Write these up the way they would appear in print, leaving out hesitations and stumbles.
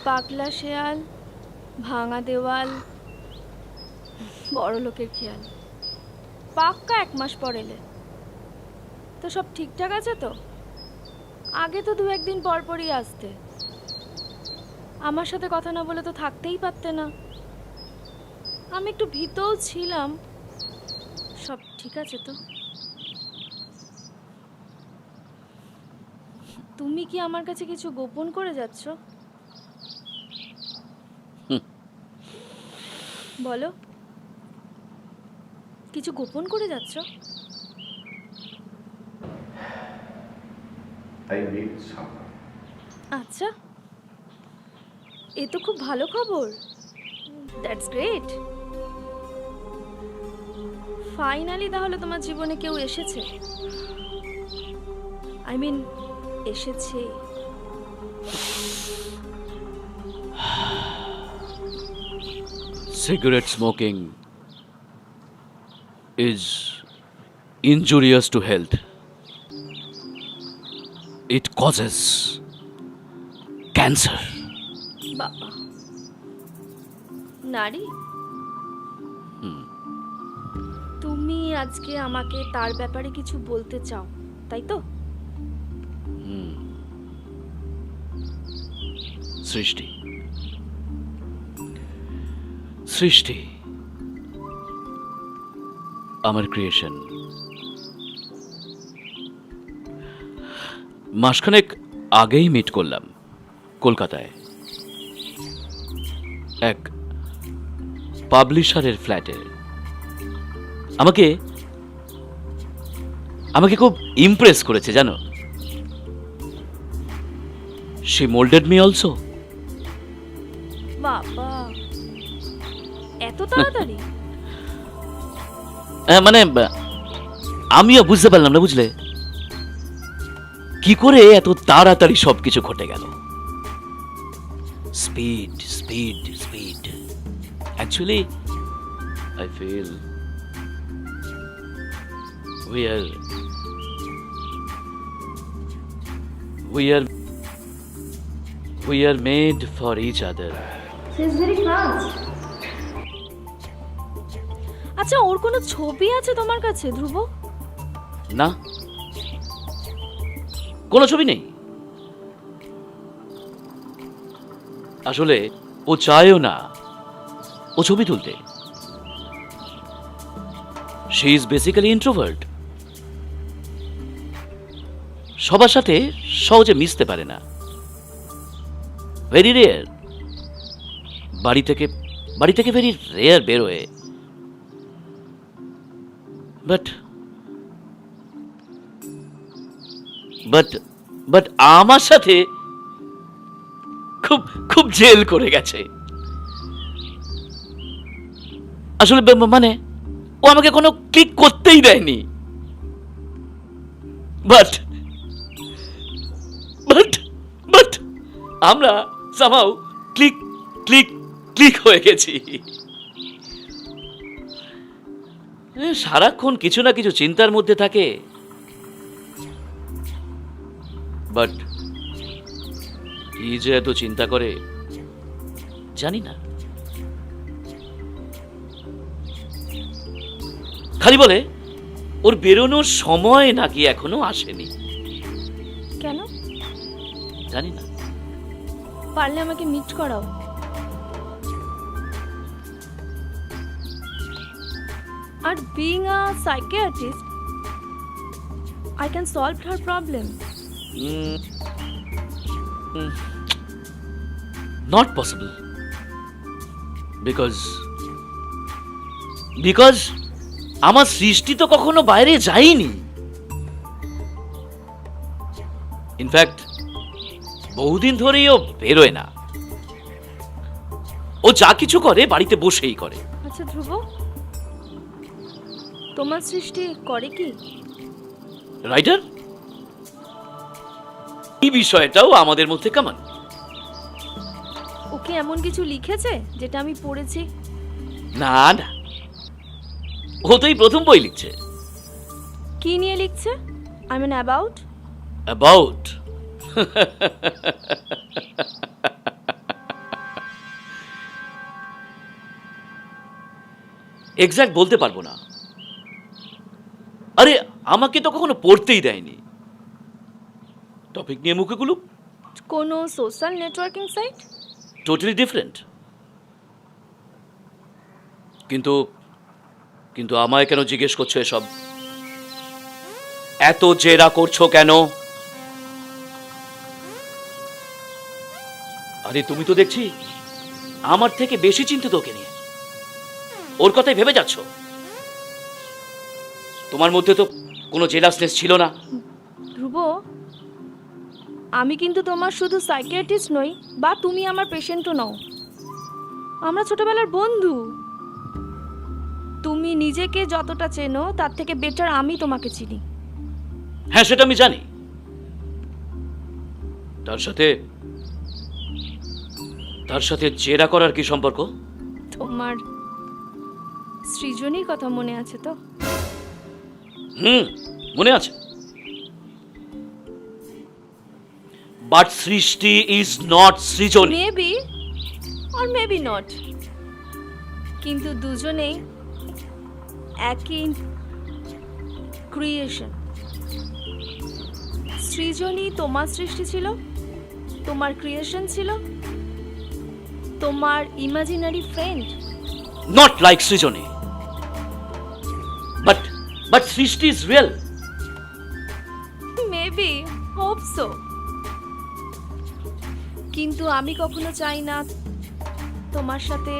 পাগলা শেয়াল, ভাঙা দেওয়াল, বড় লোকের খেয়াল। পাক্কা 1 মাস পর এলে তো সব ঠিকঠাক আছে তো? আগে তো 2-1 দিন পর পরই আসতে। আমার সাথে কথা না বলে তো থাকতেই পারতে না। আমি একটু ভীতও ছিলাম। সব ঠিক আছে তো? তুমি কি আমার কাছে কিছু গোপন করে যাচ্ছ? বলো, কিছু গোপন করে যাচ্ছ? আচ্ছা, এ তো খুব ভালো খবর। That's great. ফাইনালি তাহলে তোমার জীবনে কেউ এসেছে। আই মিন এসেছে। Cigarette smoking is injurious to health. It causes cancer. বাবা, নারী, তুমি আজকে আমাকে তার ব্যাপারে কিছু বলতে চাও, তাই তো? সৃষ্টি সৃষ্টি আমার ক্রিয়েশন। মাসখানেক আগেই মিট করলাম কলকাতায় এক পাবলিশারের ফ্ল্যাটে। আমাকে আমাকে খুব ইমপ্রেস করেছে জানো। She molded me also. বাবা, এত তাড়াতাড়ি? মানে আমিও বুঝতে পারলাম না, বুঝলে, কি করে এত তাড়াতাড়ি সবকিছু ঘটে গেল। Speed speed speed. Actually I feel we are made for each other. She's very fast. আচ্ছা, ওর কোনো ছবি আছে তোমার কাছে ধ্রুব? না, কোনো ছবি নেই। আসলে ও চায়ও না ও ছবি তুলতে। She is basically introvert. সবার সাথে সহজে মিশতে পারে না। Very rare. বাড়ি থেকে ভেরি রেয়ার বেরোয়। বাট বাট বাট আমার সাথে খুব খুব জেল করে গেছে। আসলে মানে ও আমাকে কোনো ক্লিক করতেই দেয়নি। বাট বাট বাট আমরা সামহাউ ক্লিক ক্লিক ক্লিক হয়ে গেছি। সারাক্ষণ কিছু না কিছু চিন্তার মধ্যে থাকে। বাট কি যে এত চিন্তা করে জানি না। খালি বলে ওর বেরোনোর সময় নাকি এখনো আসেনি। কেন জানি না। পারলে আমাকে মিট করাও। Are being a psychiatrist, I can solve her problem. Not possible. Because আমার সৃষ্টি তো কখনো বাইরে যায়নি। ইনফ্যাক্ট বহুদিন ধরেই ও বেরোয় না। ও যা কিছু করে বাড়িতে বসেই করে। আচ্ছা ধ্রুব, তোমার সৃষ্টি করে কি? রাইটার? এই বিষয়টাও আমাদের মধ্যে কমন। ওকে এমন কিছু লিখেছে যেটা আমি পড়েছি? না না, ও তো এই প্রথম বই লিখছে। কি নিয়ে লিখছে? I mean about? এক্স্যাক্ট বলতে পারবো না। আরে আমাকে তো কখনো পড়তেই দেয়নি। টপিক নিয়ে মুখে গুলো কোনো social networking site? Totally different. কিন্তু কিন্তু আমায় কেন জিজ্ঞেস করছো এসব? এত জেরা করছো কেন? আরে তুমি তো দেখছি আমার থেকে বেশি চিন্তিত ওকে নিয়ে। ওর কথাই ভেবে যাচ্ছ। তোমার মধ্যে তো কোনো জেলাসনেস ছিল না। ধ্রুব, আমি কিন্তু তোমার শুধু সাইকিয়াট্রিস্ট নই, বা তুমি আমার পেশেন্টও নও। আমরা ছোটবেলার বন্ধু। তুমি নিজেকে যতটা চেনো তার থেকে বেটার আমি তোমাকে চিনি। হ্যাঁ, সেটা আমি জানি। তার সাথে জেরা করার কি সম্পর্ক? তোমার সৃজনীর কথা মনে আছে তো? মনে আছে। But Srishti is not Srijoni. Maybe or maybe not, কিন্তু দুজনেই একই ক্রিয়েশন। সৃজনী তোমার সৃষ্টি ছিল, তোমার ক্রিয়েশন ছিল, তোমার imaginary friend. Not like Srijoni, but Srishti is real. Maybe, hope so. কিন্তু আমি কখনো চাই না তোমার সাথে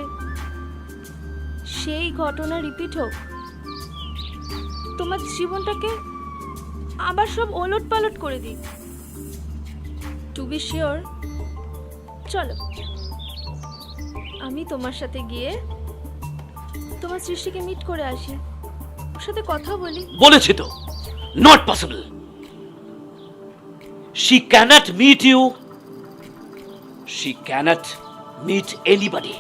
সেই ঘটনা রিপিট হোক। তোমার জীবনটাকে আবার সব ওলট পালট করে দিই। টু বি শিওর, চলো আমি তোমার সাথে গিয়ে তোমার সৃষ্টিকে মিট করে আসি, ওর সাথে কথা বলি। বলেছি তো, not possible. She cannot meet you. She cannot meet anybody.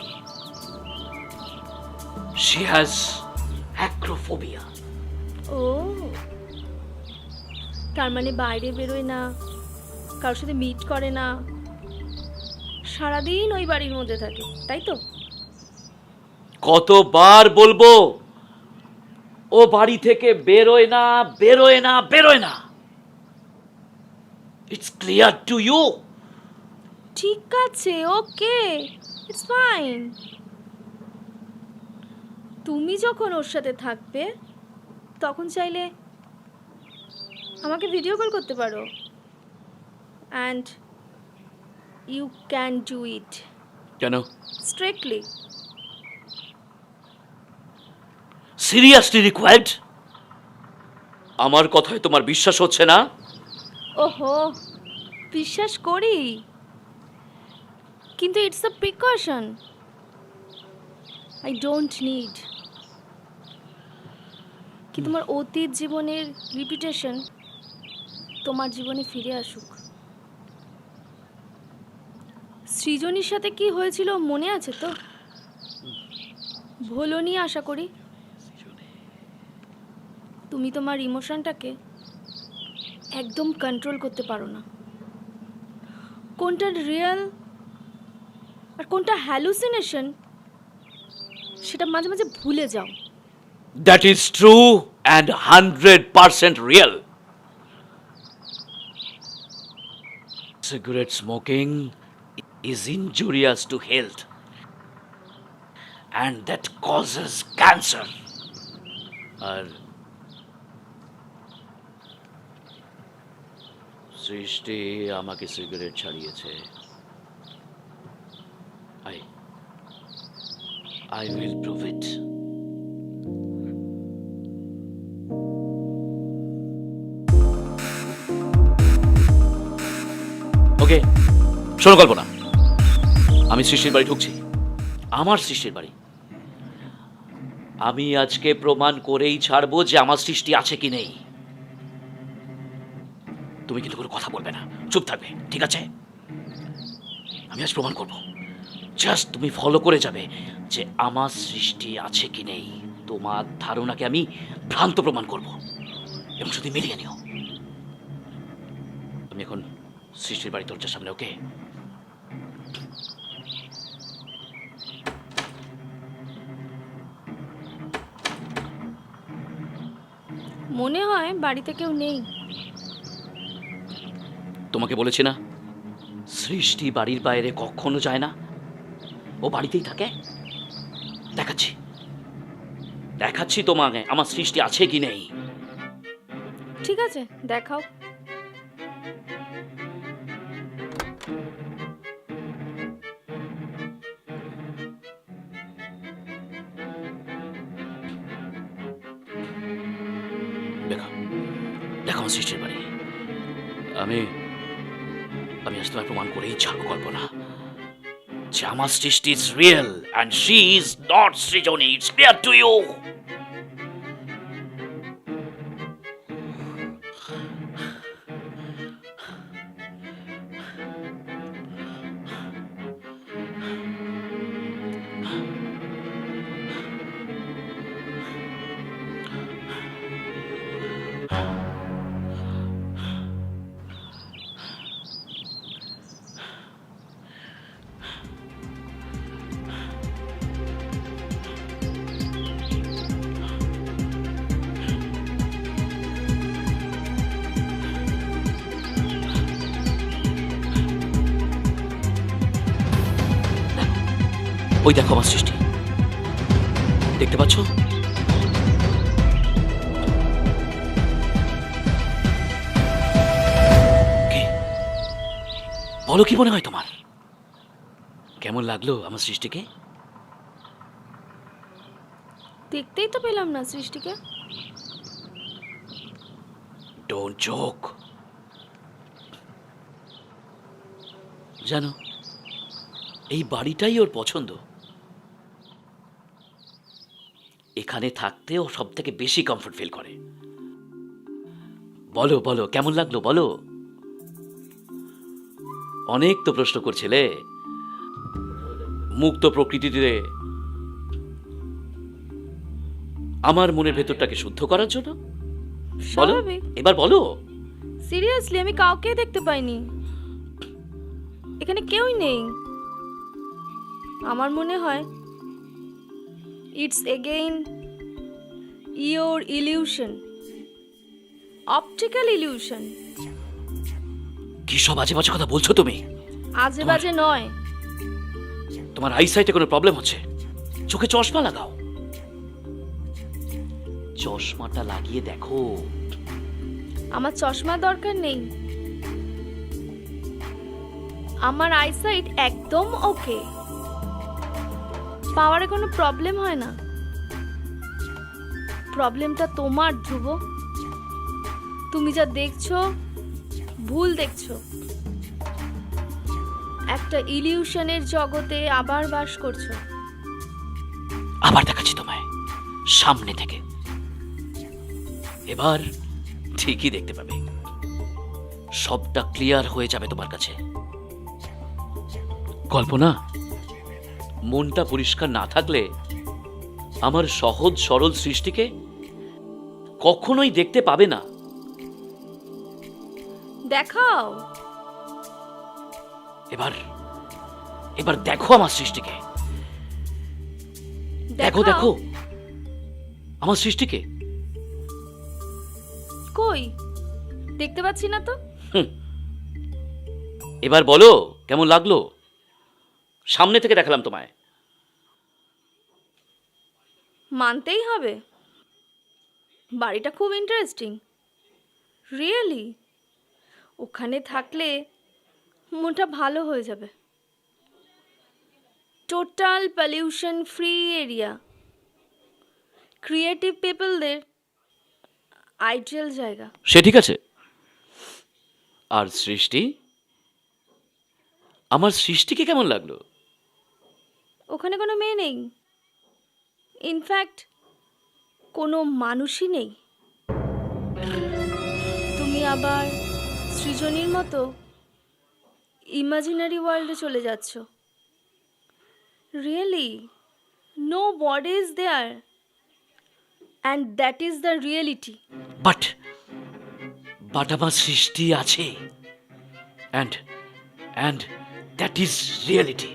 She has acrophobia. ও, তার মানে বাইরে বেরোয় না, কারোর সাথে মিট করে না, সারাদিন ওই বাড়ির মধ্যে থাকে, তাই তো? কতবার বলবো ও বাড়ি থেকে বেরোয় না, বেরোয় না, বেরোয় না। It's clear to you? ঠিক আছে, ওকে, ইটস ফাইন। তুমি যখন ওর সাথে থাকবে তখন চাইলে আমাকে ভিডিও কল করতে পারো, and you can do it কেন? স্ট্রিক্টলি। Seriously required? আমার কথায় তোমার বিশ্বাস হচ্ছে না? ওহো, বিশ্বাস করি, কিন্তু it's a precaution. I don't need কি তোমার অতীত জীবনের রিপিটেশন তোমার জীবনে ফিরে আসুক। সৃজনীর সাথে কি হয়েছিল মনে আছে তো? ভোলনি আশা করি। তুমি তোমার ইমোশনটাকে একদম কন্ট্রোল করতে পারো না। কোনটা রিয়েল আর কোনটা হ্যালুসিনেশন সেটা মাঝে মাঝে ভুলে যাও। That is true and 100% real. Cigarette smoking is injurious to health and that causes cancer. আর সৃষ্টি আমাকে সিগারেট ছাড়িয়েছে। I will prove it. Okay, শোনো কল্পনা, আমি সৃষ্টির বাড়ি ঢুকছি। আমার সৃষ্টির বাড়ি। আমি আজকে প্রমাণ করেই ছাড়বো যে আমার সৃষ্টি আছে কি নেই। তুমি কিন্তু কোনো কথা বলবে না, চুপ থাকবে, ঠিক আছে? আমি আজ প্রমাণ করব। জাস্ট তুমি ফলো করে যাবে যে আমার সৃষ্টি আছে কি নেই। তোমার ধারণাকে আমি ভ্রান্ত প্রমাণ করব এবং শুধু মিলিয়ে নিও। তুমি এখন সৃষ্টির বাড়ি দরজার সামনে, ওকে? হয় বাড়িতে কেউ নেই। তোমাকে বলেছি না, সৃষ্টি বাড়ির বাইরে কখনো যায় না, ও বাড়িতেই থাকে। দেখাচ্ছি দেখাচ্ছি তোমাকে আমার সৃষ্টি আছে কি নেই। ঠিক আছে, দেখাও। দেখো দেখো আমার সৃষ্টির বাড়ি। আমি আমি আজ তোমায় প্রমাণ করেই ছাড়বো কল্পনা যে আমার Srishti is real and she is not Srijoni. It's clear to you. ওই দেখো আমার সৃষ্টি, দেখতে পাচ্ছ? কি বলো, কি মনে হয় তোমার? কেমন লাগলো আমার সৃষ্টিকে? দেখতেই তো পেলাম না সৃষ্টিকে। Don't joke. জানো, এই বাড়িটাই ওর পছন্দ। এখানে থাকতে ও সব থেকে বেশি কমফোর্ট ফিল করে। বলো বলো, কেমন লাগলো বলো? অনেক তো প্রশ্ন করছিলে মুক্ত প্রকৃতিতে আমার মনের ভেতরটাকে শুদ্ধ করার জন্য। বলো স্বাভাবিক। এবার বলো। সিরিয়াসলি আমি কাউকে দেখতে পাইনি, এখানে কেউই নেই। আমার মনে হয় it's again your illusion, optical illusion. কি সব আজে বাজে কথা বলছো তুমি? আজে বাজে নয়। তোমার আইসাইটে কোনো প্রবলেম হচ্ছে? চোখে চশমা লাগাও, চশমাটা লাগিয়ে দেখো। আমার চশমা দরকার নেই, আমার আইসাইট একদম ওকে। পাওয়ারে কোনো প্রবলেম হয় না। প্রবলেমটা তোমার, ধ্রুব। তুমি যা দেখছো ভুল দেখছো। একটা ইলিউশনের জগতে আবার বাস করছো। আবার দেখাচ্ছি তোমায় সামনে থেকে, এবার ঠিকই দেখতে পাবে। সবটা ক্লিয়ার হয়ে যাবে তোমার কাছে। কল্পনা, মনটা পরিষ্কার না থাকলে আমার সহজ সরল সৃষ্টিকে কখনোই দেখতে পাবে না। দেখাও। এবার এবার দেখো আমার সৃষ্টিকে। দেখো দেখো আমার সৃষ্টিকে। কই দেখতে পাচ্ছি না তো। এবার বলো কেমন লাগলো? সামনে থেকে দেখালাম তোমায়। মানতেই হবে, বাড়িটা খুব ইন্টারেস্টিং। রিয়েলি ওখানে থাকলে মনটা ভালো হয়ে যাবে। Total pollution free area, creative পিপলদের আইডিয়াল জায়গা। সে ঠিক আছে। আর সৃষ্টি, আমার সৃষ্টিকে কেমন লাগলো? ওখানে কোনো মেয়ে নেই, ইনফ্যাক্ট কোনো মানুষই নেই। তুমি আবার সৃজনীর মতো ইমাজিনারি ওয়ার্ল্ডে চলে যাচ্ছ। Really nobody is there and that is the reality. But আমার সৃষ্টি আছে, and and that is reality.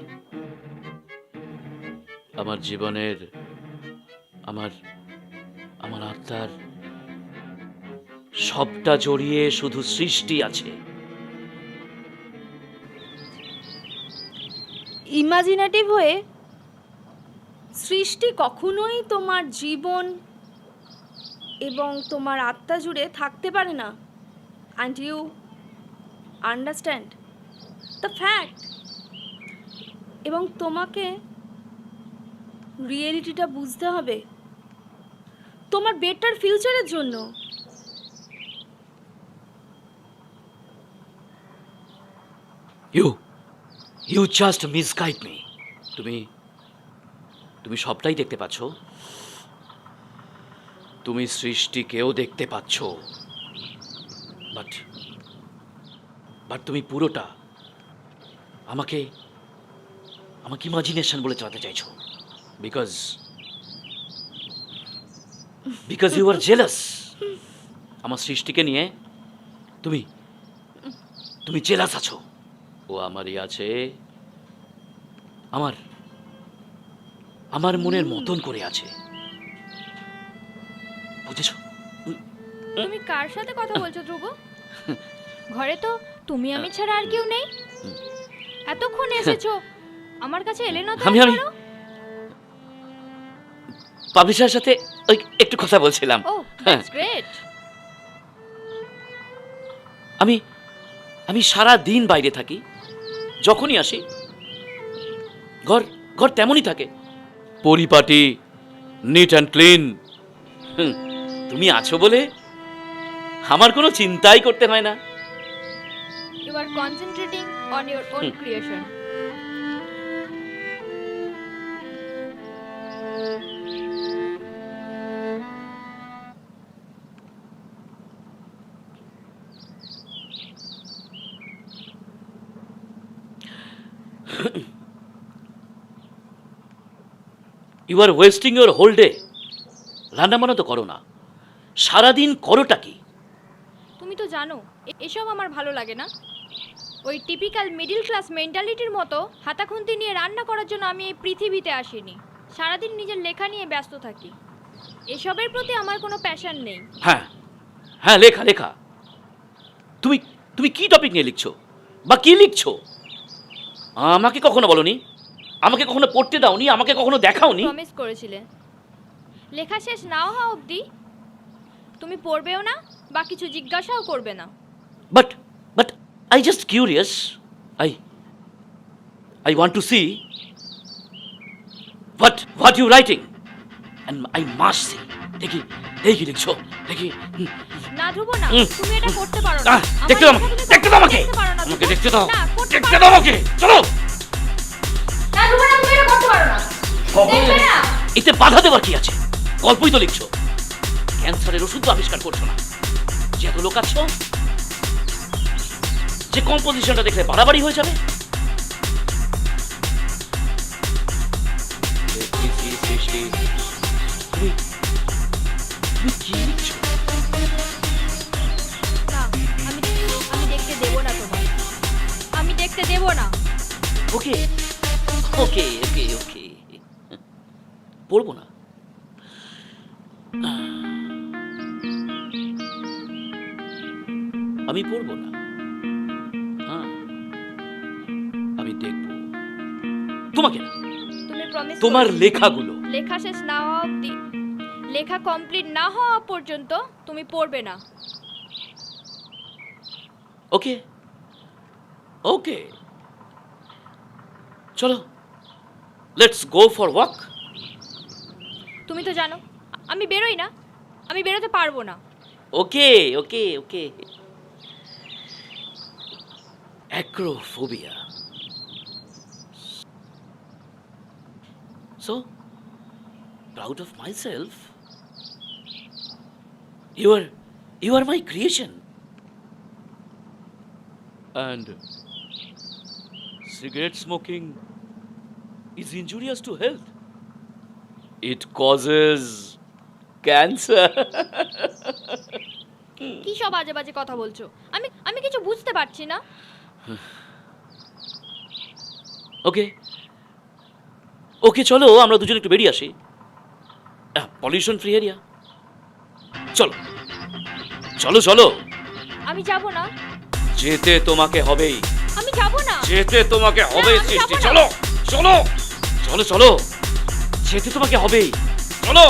আমার জীবনের, আমার আমার আত্মার সবটা জড়িয়ে শুধু সৃষ্টি আছে। ইমাজিনেটিভ হয়ে সৃষ্টি কখনোই তোমার জীবন এবং তোমার আত্মা জুড়ে থাকতে পারে না। And you understand the fact. এবং তোমাকে রিয়েলিটিটা বুঝতে হবে তোমার বেটার ফিউচারের জন্য। You just misguide me. তুমি সবটাই দেখতে পাচ্ছ, তুমি সৃষ্টিকেও দেখতে পাচ্ছ, বাট তুমি পুরোটা আমাকে ইমাজিনেশন বলে চালাতে চাইছো, বিকজ ইউ আর জেলাস। আমার সৃষ্টিকে নিয়ে তুমি জেলাস আছো। ও আমারই আছে, আমার মনের মতন করে আছে, বুঝেছো? তুমি কার সাথে কথা বলছো ধ্রুব? ঘরে তো তুমি আমি ছাড়া আর কেউ নেই। এতক্ষণ এসেছো, আমার কাছে এলে না তো? আমি পাবলিশারের সাথে ওই একটু কথা বলছিলাম। ও দ্যাটস গ্রেট। আমি সারা দিন বাইরে থাকি, যখনই আসি ঘর তেমনই থাকে, পরিপাটি, নিট অ্যান্ড ক্লিন। তুমি আছো বলে আমার কোনো চিন্তাই করতে হয় না। You are concentrating on your own creation. You are wasting your whole day. রান্না বান্না তো করো না, সারাদিন করোটা কি? তুমি তো জানো এসব আমার ভালো লাগে না। ওই টিপিক্যাল মিডল ক্লাস মেন্টালিটির মতো হাতাখুন্তি নিয়ে রান্না করার জন্য আমি এই পৃথিবীতে আসিনি। সারাদিন নিজের লেখা নিয়ে ব্যস্ত থাকি। এসবের প্রতি আমার কোনো প্যাশন নেই। হ্যাঁ, লেখা। তুমি কি টপিক নিয়ে লিখছো বা কি লিখছো? আমাকে কখনো বলনি, আমাকে কখনো পড়তে দাওনি, আমাকে কখনো দেখাওনি। প্রমিস করেছিলে লেখা শেষ না হওয়া অবধি তুমি পড়বেও না বা কিছু জিজ্ঞাসাও করবে না। But I just curious. I want to see what you writing, and I must see. দেখি লিখছো, দেখি। না ধ্রুব না, তুমি এটা করতে পারো না। দেখতে দাও আমাকে, দেখতে দাও আমাকে। চলো। না ধ্রুব না, তুমি এটা করতে পারো না। দেখবে না? এতে বাধা দেওয়ার কি আছে? গল্পই তো লিখছো, ক্যান্সারের ওষুধ তো আবিষ্কার করছো না। যে এত লোক আছো, যে কম্পোজিশনটা দেখলে বাড়াবাড়ি হয়ে যাবে। তুমি কি লিখছো? না, আমি দেখতে দেব না তোমায়। আমি দেখতে দেব না। ওকে পড়বো না। আমি পড়বো না, আমি দেখবো তোমাকে না, তুমি প্রমিস তোমার লেখাগুলো। লেখা শেষ না হওয়া অবধি, লেখা কমপ্লিট না হওয়া পর্যন্ত তুমি পড়বে না। ওকে চলো, লেটস গো ফর ওয়াক। তুমি তো জানো আমি বেরোই না, আমি বেরোতে পারবো না। ওকে acrophobia. So proud of myself. You are my creation. And cigarette smoking is injurious to health. It causes cancer. কি সব বাজে বাজে কথা বলছো? আমি কিছু বুঝতে পারছি না। ওকে চলো, আমরা দুজন একটু বেরিয়ে আসি। পলিউশন ফ্রি এরিয়া, চলো। চলো চলো। আমি যাব না, যেতে তোমাকে হবেই, আমি যাব না। যেতে তোমাকে হবেই আমি সৃষ্টি। যাবো না। চলো চলো চলো চলো, যেতে তোমাকে হবেই। চলো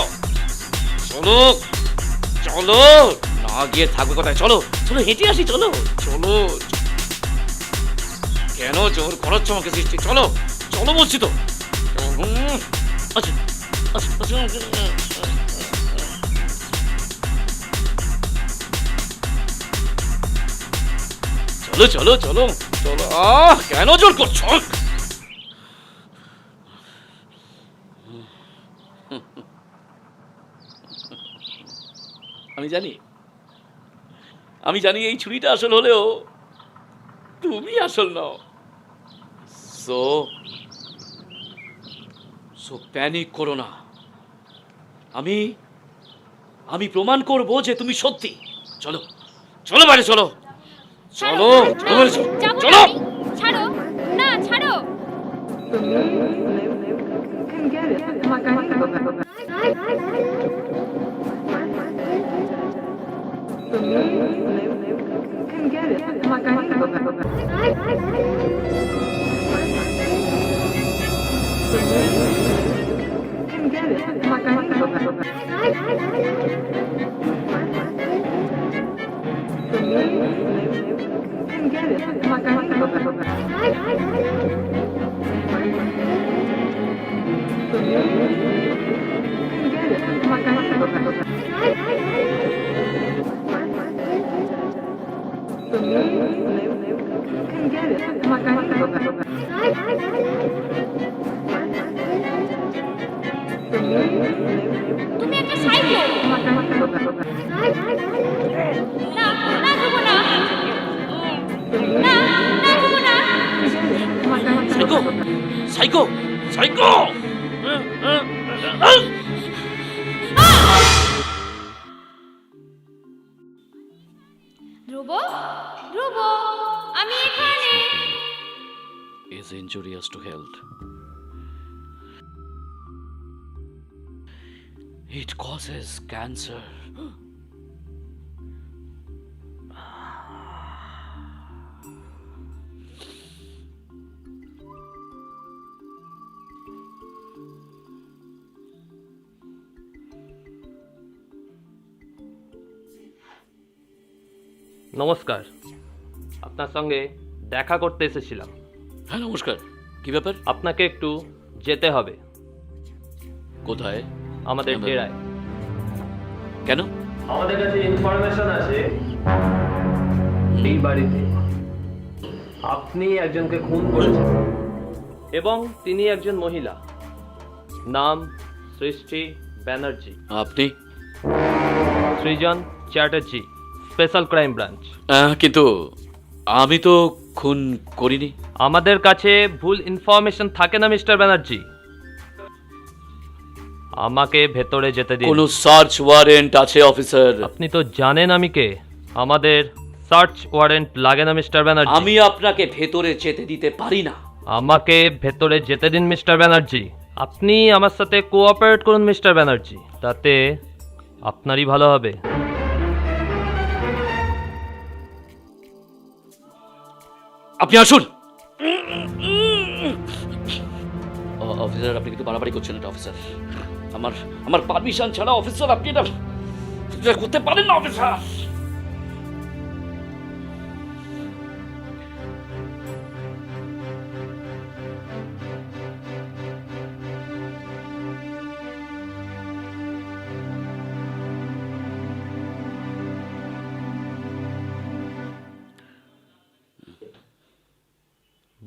চলো চলো, না গিয়ে থাকবে কোথায়? চলো চলো, হেঁটে আসি। চলো চলো, কেন জোর করাচ্ছ আমাকে সৃষ্টি? চলো চলো বলছি তো। আচ্ছা আচ্ছা আচ্ছা, চলো চলো চলো চলো। কেন জোর করছো? আমি জানি, আমি জানি এই ছুরিটা আসল হলেও তুমি আসল নও। সো সো প্যানিক করো না। আমি আমি প্রমাণ করব যে তুমি সত্যি। চলো চলো বাইরে, চলো চলো চলো বাইরে, চলো যাবো না চলো। আমি। ছাড়ো না, ছাড়ো। can get it. I'm like, I need to go back. Can get it. I'm like, I need to go back. Can get it. I'm like, I need to go back. Can get it. I'm like, I need to go back. তুমি একটা psycho. না না, যাবো না। না না, যাবো না। Psycho psycho psycho. Dhruba, Dhruba, আমি এখানে। Is injurious to health. It causes cancer. নমস্কার, আপনার সঙ্গে দেখা করতে এসেছিলাম। হ্যাঁ নমস্কার, কি ব্যাপার? আপনাকে একটু যেতে হবে কোথায়? আমাদের হ্যাঁ, ডেরায়। কেন? আমাদের কাছে ইনফরমেশন আছে এই বাড়িতে আপনি একজনকে খুন করেছেন এবং তিনি একজন মহিলা, নাম সৃষ্টি ব্যানার্জি। আপনি? সৃজন চ্যাটার্জি, স্পেশাল ক্রাইম ব্রাঞ্চ। কিন্তু আমি তো খুন করিনি। আমাদের কাছে ভুল ইনফরমেশন থাকে না মিস্টার ব্যানার্জি। আমাকে ভেতরে যেতে দিন। কোনো সার্চ ওয়ারেন্ট আছে অফিসার? আপনি তো জানেন আমি কে। আমাদের সার্চ ওয়ারেন্ট লাগে না মিস্টার ব্যানার্জি। আমি আপনাকে ভেতরে যেতে দিতে পারি না। আমাকে ভেতরে যেতে দিন মিস্টার ব্যানার্জি। আপনি আমার সাথে কোঅপারেট করুন মিস্টার ব্যানার্জি, তাতে আপনারই ভালো হবে। আপনি আসুন। অফিসার, আপনি কিন্তু বাড়াবাড়ি করছেন এটা অফিসার। আমার আমার পারমিশন ছাড়া অফিসার আপনি এটা করতে পারেন না অফিসার।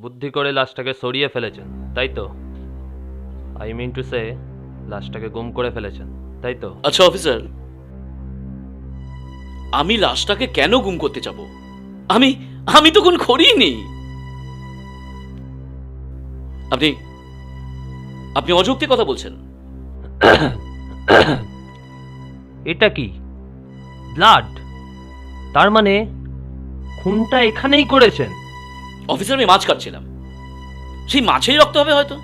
বুদ্ধি করে লাশটাকে সরিয়ে ফেলেছেন, তাই তো? আই মিন টু সে, লাশটাকে গুম করে ফেলেছেন, তাই তো? আচ্ছা অফিসার, আমি লাশটাকে কেন গুম করতে যাব? আমি আমি তো খুন করিনি। আপনি আপনি অযৌক্তিক কথা বলছেন। এটা কি ব্লাড? তার মানে খুনটা এখানেই করেছেন? অফিসার, আমি মাছ কাটছিলাম, সেই মাছেই রক্ত হবে হয়তো।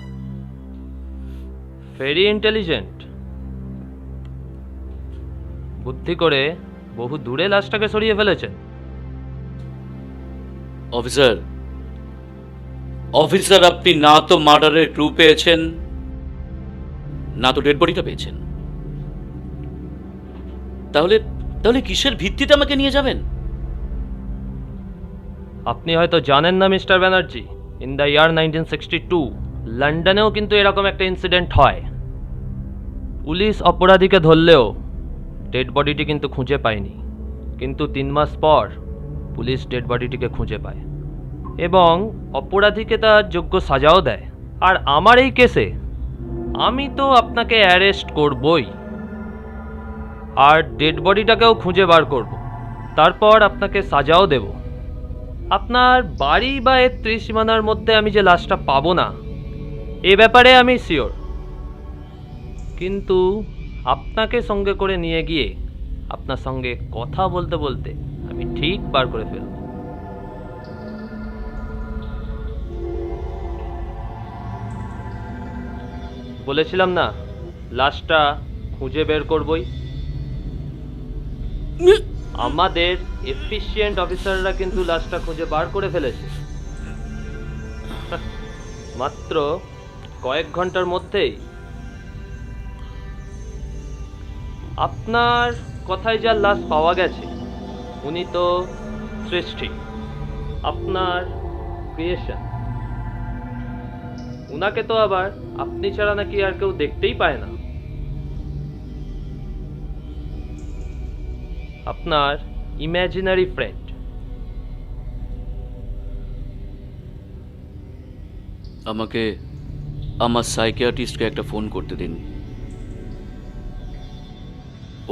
Very intelligent. বুদ্ধি করে বহু দূরে লাশটাকে সরিয়ে ফেলেছেন। অফিসার, অফিসার আপনি না তো মার্ডারের ক্লু পেয়েছেন, না তো ডেড বডিটা পেয়েছেন। তাহলে তাহলে কিসের ভিত্তিতে আমাকে নিয়ে যাবেন? আপনি হয়তো জানেন না mister Banerjee, in the year 1962 লন্ডনেও কিন্তু এরকম একটা ইনসিডেন্ট হয়। পুলিশ অপরাধীকে ধরলেও ডেড বডিটি কিন্তু খুঁজে পায়নি, কিন্তু 3 মাস পর পুলিশ ডেড বডিটিকে খুঁজে পায় এবং অপরাধীকে তার যোগ্য সাজাও দেয়। আর আমার এই কেসে আমি তো আপনাকে অ্যারেস্ট করবই, আর ডেড বডিটাকেও খুঁজে বার করব, তারপর আপনাকে সাজাও দেব। আপনার বাড়ি বা এর ত্রিসীমানার মধ্যে আমি যে লাশটা পাবো না এ ব্যাপারে আমি শিওর, কিন্তু আপনাকে সঙ্গে করে নিয়ে গিয়ে আপনার সঙ্গে কথা বলতে বলতে আমি ঠিক বার করে ফেলব। বলেছিলাম না লাশটা খুঁজে বের করবই। আমাদের এফিশিয়েন্ট অফিসাররা কিন্তু লাশটা খুঁজে বার করে ফেলেছে মাত্র কয়েক ঘন্টার মধ্যেই। আপনার কথায় যা লাশ পাওয়া গেছে উনি তো সৃষ্টি, আপনার ক্রিয়েশন। উনাকে তো আবার আপনি ছাড়া নাকি আর কেউ দেখতেই পায় না। আপনার ইমাজিনারি ফ্রেন্ড। আমাকে আমার সাইকিয়াট্রিস্টকে একটা ফোন করতে দিন,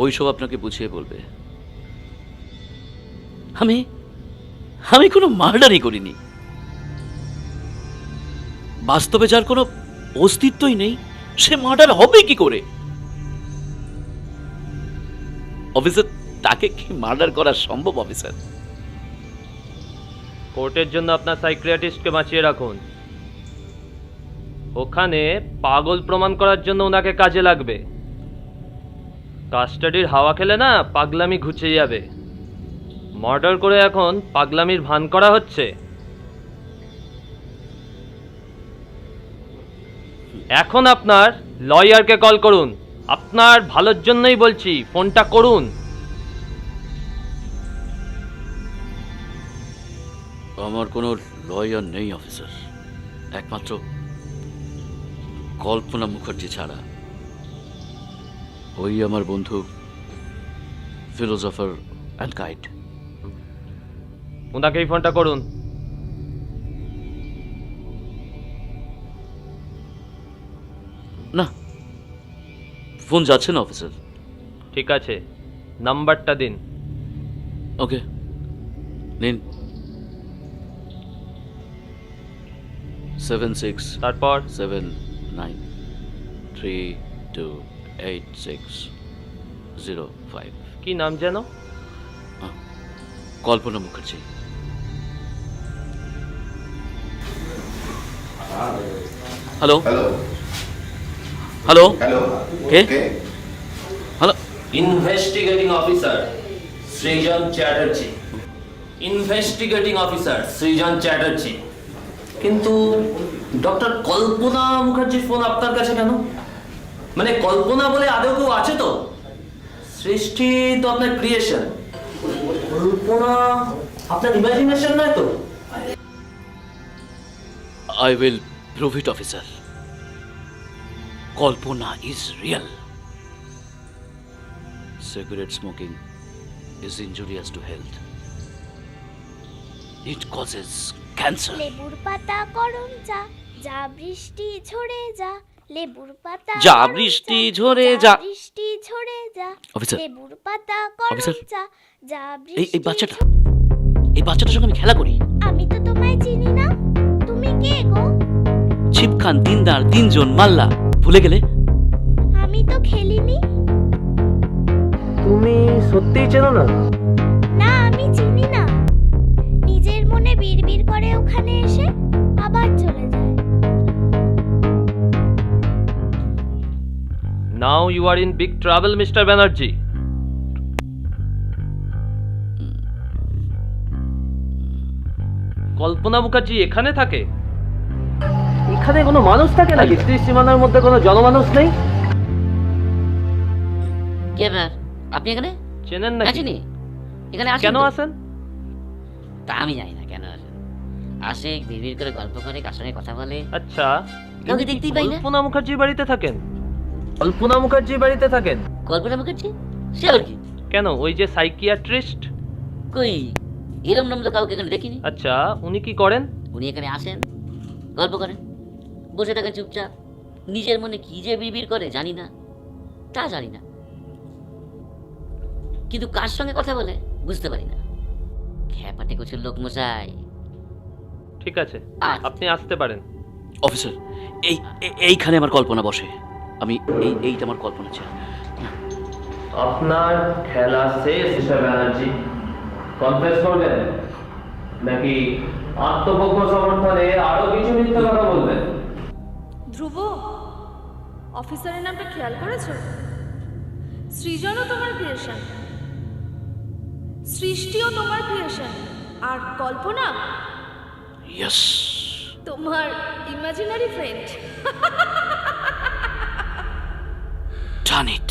ওই সব আপনাকে বুঝিয়ে বলবে। আমি আমি কোনো মার্ডারই করিনি। বাস্তবে যার কোনো অস্তিত্বই নেই সে মার্ডার হবে কি করে? অফিসার, তাকে কি মার্ডার করা সম্ভব অফিসার? কোর্টের জন্য আপনার সাইকিয়াট্রিস্টকে বাঁচিয়ে রাখুন, ওখানে পাগল প্রমাণ করার জন্য ওনাকে কাজে লাগবে। কাস্টাডির হাওয়া খেলে না পাগলামি ঘুচে যাবে। মার্ডার করে এখন পাগলামির ভান করা হচ্ছে। এখন আপনার লয়ারকে কল করুন, আপনার ভালোর জন্যই বলছি, ফোনটা করুন। আমার কোনো লয়ার নেই অফিসার, একমাত্র কল্পনা মুখার্জি ছাড়া। ওই আমার বন্ধু, ফিলোসফার অ্যান্ড গাইড। ওনাকেই ফোনটা করুন। না, ফোন যাচ্ছে না অফিসার। ঠিক আছে, নাম্বারটা দিন। ওকে, নিন। তারপর 7697328605। কি নাম যেন? কল্পনা মুখার্জি। হ্যালো হ্যালো কে? হ্যালো, ইনভেস্টিগেটিং অফিসার সৃজন চ্যাটার্জি। ইনভেস্টিগেটিং অফিসার সৃজন চ্যাটার্জি। কিন্তু ডক্টর কল্পনা মুখার্জির ফোন আপনার কাছে কেন? মানে কল্পনা বলে আদৌ কেউ আছে তো? সৃষ্টি তো আপনার ক্রিয়েশন, কল্পনা আপনার ইমাজিনেশন নয় তো? I will prove it, officer. Kalpana is real. Cigarette smoking is injurious to health. It causes cancer. লেবুর পাতা করম যা, যা বৃষ্টি ঝরে যা, লেবুর পাতা যা করম বৃষ্টি ঝরে যা। বৃষ্টি ঝরে যা, অফিসার, লেবুর পাতা করম অফিসার, যা, যা এই বৃষ্টি বাচ্চাটা, এই বাচ্চাটার সঙ্গে আমি খেলা করি। আমি তো তোমায় চিনি না, তুমি কে গো? ছিপ খান, দিনদার, তিনজন, মাল্লা, ভুলে গেলে? আমি তো খেলিনি। তুমি সত্যিই চেনো না? না, আমি চিনি না। নিজের মনে বিড়বিড় করে ওখানে এসে আবার চলে যায়। Now you are in big trouble, Mr. Banerjee. কল্পনা মুখার্জি এখানে থাকে? এখানে কোনো মানুষ থাকে নাকি? সীমানার মধ্যে কোনো জনমানুষ নেই? কে ব্যাপার? আপনি এখানে চেনেন নাকি? আছেনি? এখানে আসেন কেন তো? আসেন? তা আমি জানি না কেন আসেন। আসে বিড়বিড় করে গল্প করে, কার সঙ্গে কথা বলে, আচ্ছা, কাউকে দেখতেই পাই না। কল্পনা মুখার্জির বাড়িতে থাকেন? কল্পনা মুখার্জির বাড়িতে থাকেন? কল্পনা মুখার্জি? সে আবার কি? কেন, ওই যে সাইকিয়াট্রিস্ট? কই এরম নাম তো কাউকে এখানে দেখিনি। আচ্ছা, উনি কি করেন? উনি এখানে আসেন, গল্প করেন, বসে থাকেন চুপচাপ। নিজের মনে কি যে বিড়বিড় করে জানি না, তা জানি না, কিন্তু কার সঙ্গে কথা বলে বুঝতে পারি না। খ্যাপাটে কুচুর লোক মশাই। ঠিক আছে, আচ্ছা। আপনি আসতে পারেন। অফিসার, এইখানে আমার কল্পনা বসে। আমি এইটা আমার কল্পনা ছিল। আপনার খেলা শেষ মিস্টার ব্যানার্জি। কনফেস করবেন নাকি আত্মপক্ষ সমর্থনে আরো কিছু মিথ্যা কথা বলবেন? ধ্রুব, অফিসারের নামটা খেয়াল করেছো? সৃজনও তোমার ক্রিয়েশন, সৃষ্টিও তোমার ক্রিয়েশন, আর কল্পনা ইয়েস। তোমার ইমাজিনারি ফ্রেন্ড। ডান ইট।